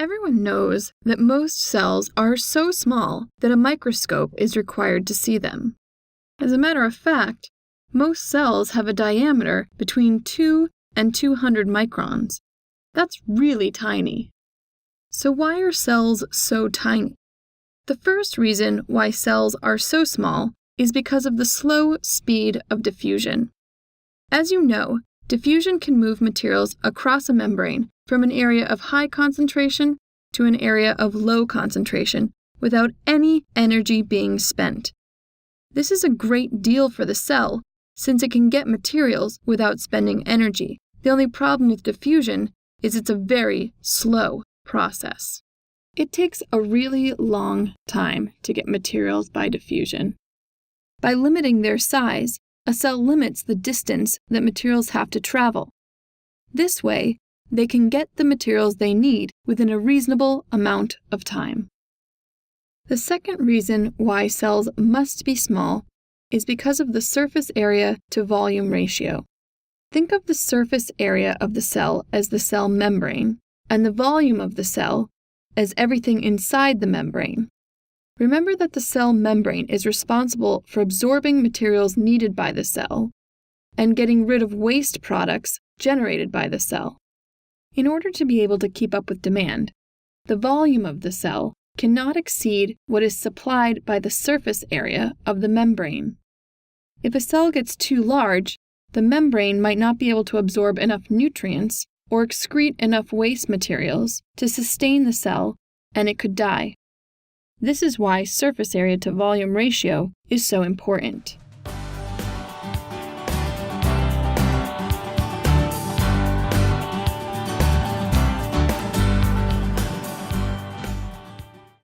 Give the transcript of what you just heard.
Everyone knows that most cells are so small that a microscope is required to see them. As a matter of fact, most cells have a diameter between 2 and 200 microns. That's really tiny. So why are cells so tiny? The first reason why cells are so small is because of the slow speed of diffusion. As you know, diffusion can move materials across a membrane from an area of high concentration to an area of low concentration without any energy being spent. This is a great deal for the cell, since it can get materials without spending energy. The only problem with diffusion is it's a very slow process. It takes a really long time to get materials by diffusion. By limiting their size, a cell limits the distance that materials have to travel. This way, they can get the materials they need within a reasonable amount of time. The second reason why cells must be small is because of the surface area to volume ratio. Think of the surface area of the cell as the cell membrane, and the volume of the cell as everything inside the membrane. Remember that the cell membrane is responsible for absorbing materials needed by the cell and getting rid of waste products generated by the cell. In order to be able to keep up with demand, the volume of the cell cannot exceed what is supplied by the surface area of the membrane. If a cell gets too large, the membrane might not be able to absorb enough nutrients or excrete enough waste materials to sustain the cell, and it could die. This is why surface area to volume ratio is so important.